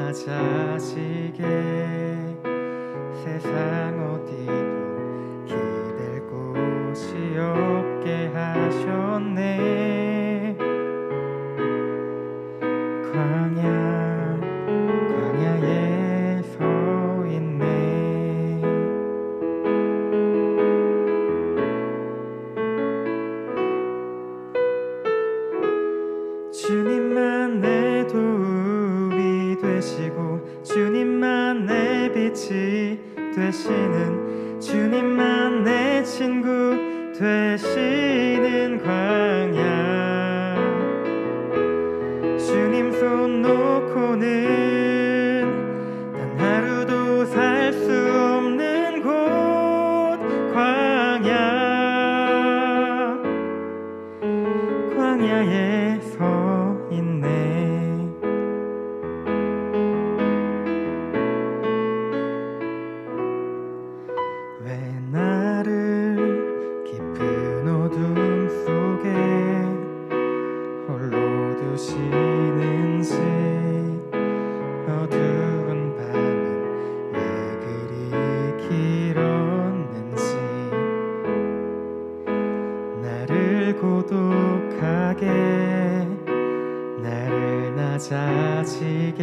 낮아지게 세상 어디도 기댈 곳이 없게 하셨네. 광야에 서 있네. 주님만 내 도움이 되시고 주님만 내 빛이 되시는, 주님만 내 친구 되시는 광야. 주님 손 놓고는 단 하루도 살 수 없는 곳 광야에 서 있네. 왜 나를 깊은 어둠 속에 홀로 두시는지, 어두운 밤은 왜 그리 길었는지, 나를 고독하게 나를 낮아지게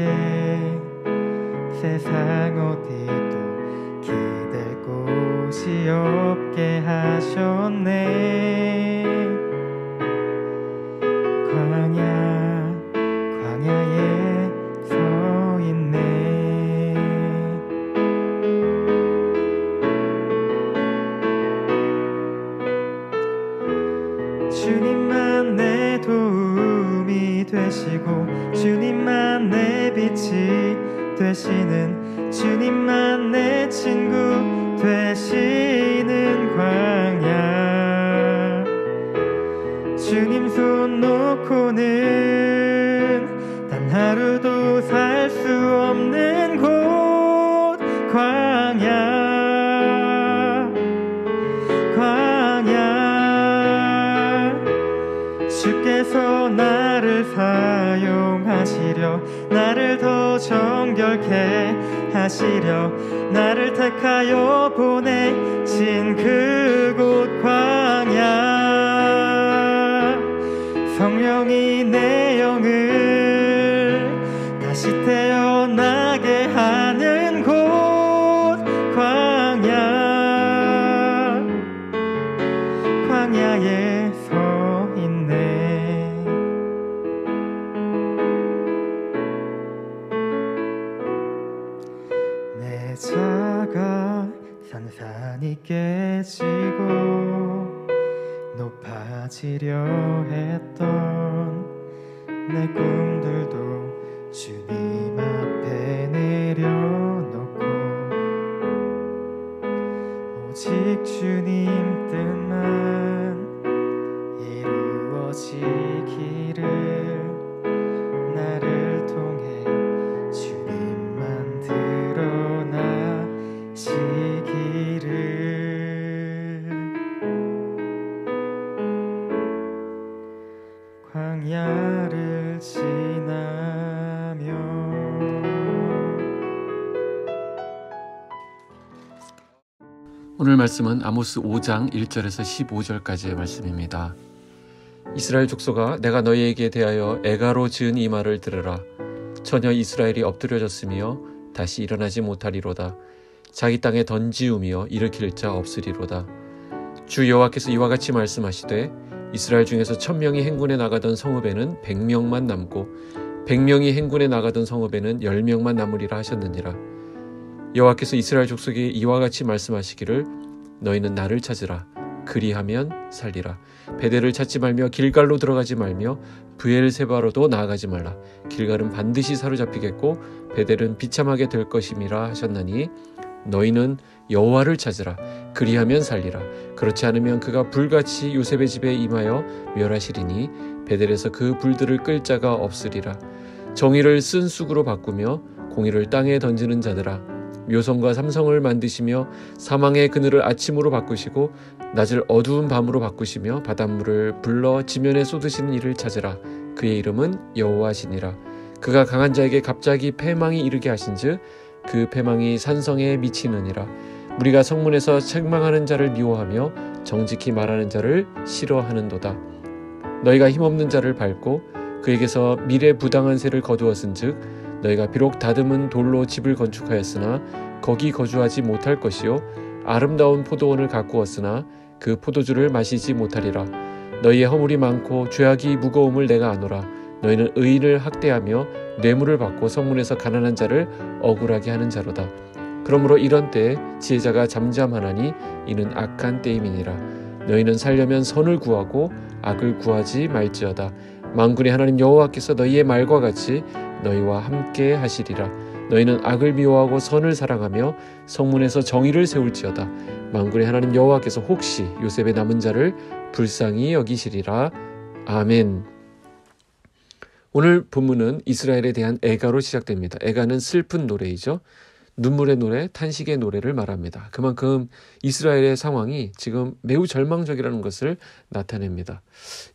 세상 어디도 기댈 곳이 없게 하셨네. 광야에 서 있네. 주님만 내 도움이 되시고 주님만 내 빛이 되시는, 주님만 내 친구 되시는 광야. 주님 손 놓고는 단 하루도 살 수 없는 곳 광야. 주께서 나를 사용하시려, 나를 더 정결케 하시려, 나를 택하여 보내신 그곳 광야. 성령이 내 영을 다시 태어나게 하는 곳 광야에 서 있네. 내 자가 산산이 깨지고 높아지려 했던 내 꿈들도 주님 앞에 내려놓고 오직 주님 뜻만 이루어지기를, 나를 통해 주님만 드러나시기를. 광야를 지나며. 오늘 말씀은 아모스 5장 1절에서 15절까지의 말씀입니다. 이스라엘 족속아, 내가 너희에게 대하여 애가로 지은 이 말을 들으라. 처녀 이스라엘이 엎드려졌으며 다시 일어나지 못하리로다. 자기 땅에 던지우며 일으킬 자 없으리로다. 주 여호와께서 이와 같이 말씀하시되, 이스라엘 중에서 1000명이 행군에 나가던 성읍에는 100명만 남고 100명이 행군에 나가던 성읍에는 10명만 남으리라 하셨느니라. 여호와께서 이스라엘 족속에게 이와 같이 말씀하시기를, 너희는 나를 찾으라. 그리하면 살리라. 베델을 찾지 말며 길갈로 들어가지 말며 브엘세바로도 나아가지 말라. 길갈은 반드시 사로잡히겠고 베델은 비참하게 될 것임이라 하셨나니, 너희는 여호와를 찾으라. 그리하면 살리라. 그렇지 않으면 그가 불같이 요셉의 집에 임하여 멸하시리니 베델에서 그 불들을 끌 자가 없으리라. 정의를 쓴 쑥으로 바꾸며 공의를 땅에 던지는 자들아, 묘성과 삼성을 만드시며 사망의 그늘을 아침으로 바꾸시고 낮을 어두운 밤으로 바꾸시며 바닷물을 불러 지면에 쏟으시는 이를 찾으라. 그의 이름은 여호와시니라. 그가 강한 자에게 갑자기 패망이 이르게 하신즉 그 패망이 산성에 미치느니라. 무리가 성문에서 책망하는 자를 미워하며 정직히 말하는 자를 싫어하는도다. 너희가 힘없는 자를 밟고 그에게서 미래 부당한 세를 거두었은즉 너희가 비록 다듬은 돌로 집을 건축하였으나 거기 거주하지 못할 것이요 아름다운 포도원을 가꾸었으나 그 포도주를 마시지 못하리라. 너희의 허물이 많고 죄악이 무거움을 내가 아노라. 너희는 의인을 학대하며 뇌물을 받고 성문에서 가난한 자를 억울하게 하는 자로다. 그러므로 이런 때에 지혜자가 잠잠하나니 이는 악한 때임이니라. 너희는 살려면 선을 구하고 악을 구하지 말지어다. 만군의 하나님 여호와께서 너희의 말과 같이 너희와 함께 하시리라. 너희는 악을 미워하고 선을 사랑하며 성문에서 정의를 세울지어다. 만군의 하나님 여호와께서 혹시 요셉의 남은 자를 불쌍히 여기시리라. 아멘. 오늘 본문은 이스라엘에 대한 애가로 시작됩니다. 애가는 슬픈 노래이죠. 눈물의 노래, 탄식의 노래를 말합니다. 그만큼 이스라엘의 상황이 지금 매우 절망적이라는 것을 나타냅니다.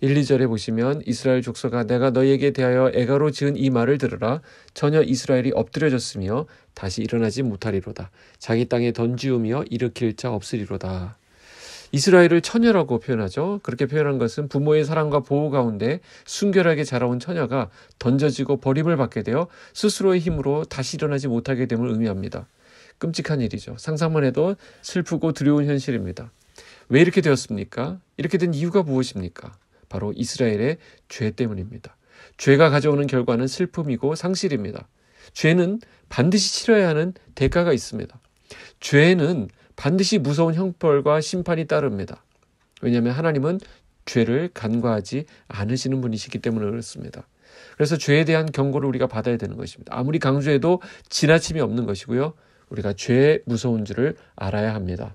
1, 2절에 보시면 이스라엘 족속아 내가 너희에게 대하여 애가로 지은 이 말을 들으라. 전혀 이스라엘이 엎드려졌으며 다시 일어나지 못하리로다. 자기 땅에 던지우며 일으킬 자 없으리로다. 이스라엘을 처녀라고 표현하죠. 그렇게 표현한 것은 부모의 사랑과 보호 가운데 순결하게 자라온 처녀가 던져지고 버림을 받게 되어 스스로의 힘으로 다시 일어나지 못하게 됨을 의미합니다. 끔찍한 일이죠. 상상만 해도 슬프고 두려운 현실입니다. 왜 이렇게 되었습니까? 이렇게 된 이유가 무엇입니까? 바로 이스라엘의 죄 때문입니다. 죄가 가져오는 결과는 슬픔이고 상실입니다. 죄는 반드시 치러야 하는 대가가 있습니다. 죄는 반드시 무서운 형벌과 심판이 따릅니다. 왜냐하면 하나님은 죄를 간과하지 않으시는 분이시기 때문에 그렇습니다. 그래서 죄에 대한 경고를 우리가 받아야 되는 것입니다. 아무리 강조해도 지나침이 없는 것이고요. 우리가 죄의 무서운 줄을 알아야 합니다.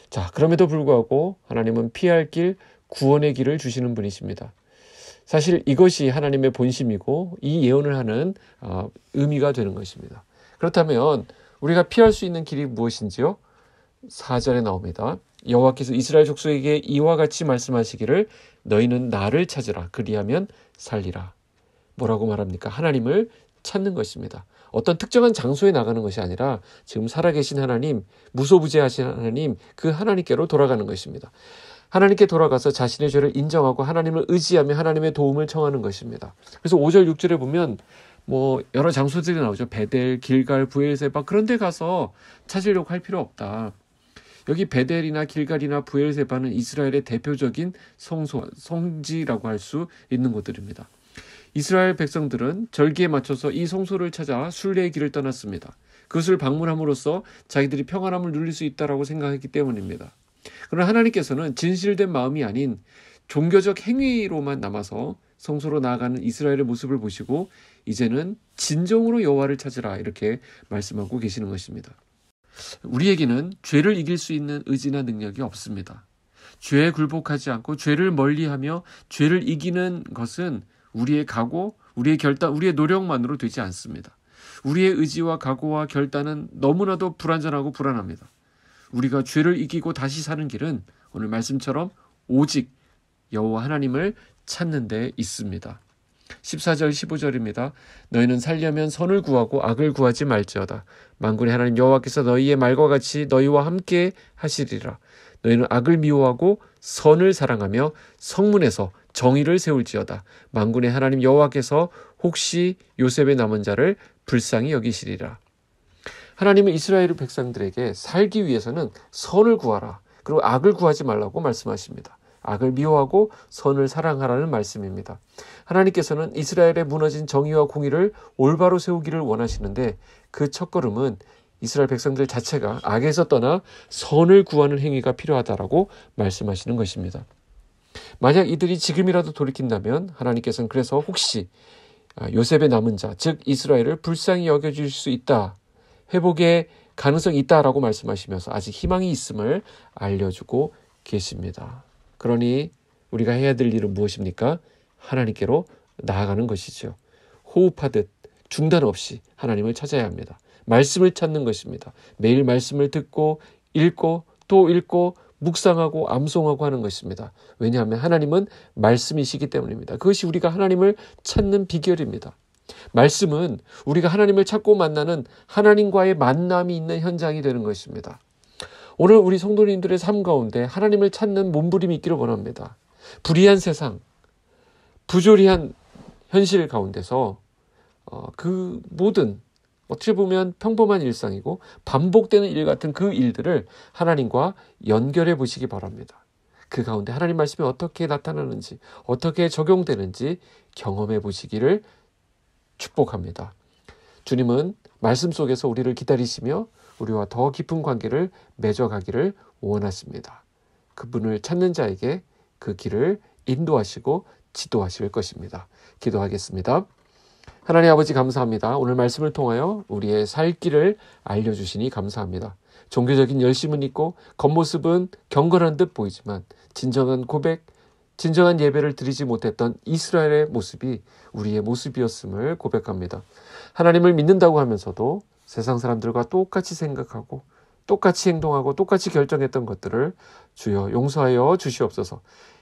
자, 그럼에도 불구하고 하나님은 피할 길, 구원의 길을 주시는 분이십니다. 사실 이것이 하나님의 본심이고 이 예언을 하는 의미가 되는 것입니다. 그렇다면 우리가 피할 수 있는 길이 무엇인지요? 4절에 나옵니다. 여호와께서 이스라엘 족속에게 이와 같이 말씀하시기를 너희는 나를 찾으라 그리하면 살리라. 뭐라고 말합니까? 하나님을 찾는 것입니다. 어떤 특정한 장소에 나가는 것이 아니라 지금 살아계신 하나님, 무소부재하신 하나님, 그 하나님께로 돌아가는 것입니다. 하나님께 돌아가서 자신의 죄를 인정하고 하나님을 의지하며 하나님의 도움을 청하는 것입니다. 그래서 5절, 6절에 보면 여러 장소들이 나오죠. 베델, 길갈, 부엘세바 그런 데 가서 찾으려고 할 필요 없다. 여기 베델이나 길갈이나 부엘세바는 이스라엘의 대표적인 성지라고 할 수 있는 곳들입니다. 이스라엘 백성들은 절기에 맞춰서 이 성소를 찾아 순례의 길을 떠났습니다. 그것을 방문함으로써 자기들이 평안함을 누릴 수 있다고 생각했기 때문입니다. 그러나 하나님께서는 진실된 마음이 아닌 종교적 행위로만 남아서 성소로 나아가는 이스라엘의 모습을 보시고 이제는 진정으로 여호와를 찾으라 이렇게 말씀하고 계시는 것입니다. 우리에게는 죄를 이길 수 있는 의지나 능력이 없습니다. 죄에 굴복하지 않고 죄를 멀리하며 죄를 이기는 것은 우리의 각오, 우리의 결단, 우리의 노력만으로 되지 않습니다. 우리의 의지와 각오와 결단은 너무나도 불완전하고 불안합니다. 우리가 죄를 이기고 다시 사는 길은 오늘 말씀처럼 오직 여호와 하나님을 찾는 데 있습니다. 14절 15절입니다. 너희는 살려면 선을 구하고 악을 구하지 말지어다. 만군의 하나님 여호와께서 너희의 말과 같이 너희와 함께 하시리라. 너희는 악을 미워하고 선을 사랑하며 성문에서 정의를 세울지어다. 만군의 하나님 여호와께서 혹시 요셉의 남은 자를 불쌍히 여기시리라. 하나님은 이스라엘 백성들에게 살기 위해서는 선을 구하라. 그리고 악을 구하지 말라고 말씀하십니다. 악을 미워하고 선을 사랑하라는 말씀입니다. 하나님께서는 이스라엘의 무너진 정의와 공의를 올바로 세우기를 원하시는데 그 첫걸음은 이스라엘 백성들 자체가 악에서 떠나 선을 구하는 행위가 필요하다라고 말씀하시는 것입니다. 만약 이들이 지금이라도 돌이킨다면 하나님께서는 그래서 혹시 요셉의 남은 자, 즉 이스라엘을 불쌍히 여겨줄 수 있다. 회복의 가능성이 있다라고 말씀하시면서 아직 희망이 있음을 알려주고 계십니다. 그러니 우리가 해야 될 일은 무엇입니까? 하나님께로 나아가는 것이죠. 호흡하듯 중단 없이 하나님을 찾아야 합니다. 말씀을 찾는 것입니다. 매일 말씀을 듣고 읽고 또 읽고 묵상하고 암송하고 하는 것입니다. 왜냐하면 하나님은 말씀이시기 때문입니다. 그것이 우리가 하나님을 찾는 비결입니다. 말씀은 우리가 하나님을 찾고 만나는 하나님과의 만남이 있는 현장이 되는 것입니다. 오늘 우리 성도님들의 삶 가운데 하나님을 찾는 몸부림이 있기를 원합니다. 불의한 세상, 부조리한 현실 가운데서 그 모든 어떻게 보면 평범한 일상이고 반복되는 일 같은 그 일들을 하나님과 연결해 보시기 바랍니다. 그 가운데 하나님 말씀이 어떻게 나타나는지, 어떻게 적용되는지 경험해 보시기를 축복합니다. 주님은 말씀 속에서 우리를 기다리시며 우리와 더 깊은 관계를 맺어가기를 원하십니다. 그분을 찾는 자에게 그 길을 인도하시고 지도하실 것입니다. 기도하겠습니다. 하나님 아버지 감사합니다. 오늘 말씀을 통하여 우리의 살 길을 알려주시니 감사합니다. 종교적인 열심은 있고 겉모습은 경건한 듯 보이지만 진정한 고백, 진정한 예배를 드리지 못했던 이스라엘의 모습이 우리의 모습이었음을 고백합니다. 하나님을 믿는다고 하면서도 세상 사람들과 똑같이 생각하고 똑같이 행동하고 똑같이 결정했던 것들을 주여 용서하여 주시옵소서.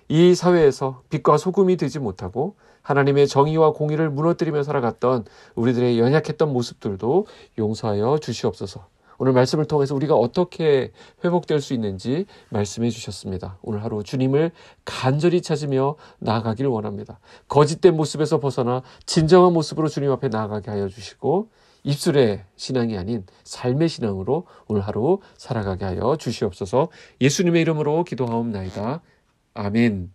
이 사회에서 빛과 소금이 되지 못하고 하나님의 정의와 공의를 무너뜨리며 살아갔던 우리들의 연약했던 모습들도 용서하여 주시옵소서. 오늘 말씀을 통해서 우리가 어떻게 회복될 수 있는지 말씀해 주셨습니다. 오늘 하루 주님을 간절히 찾으며 나아가길 원합니다. 거짓된 모습에서 벗어나 진정한 모습으로 주님 앞에 나아가게 하여 주시고 입술의 신앙이 아닌 삶의 신앙으로 오늘 하루 살아가게 하여 주시옵소서. 예수님의 이름으로 기도하옵나이다. 아멘.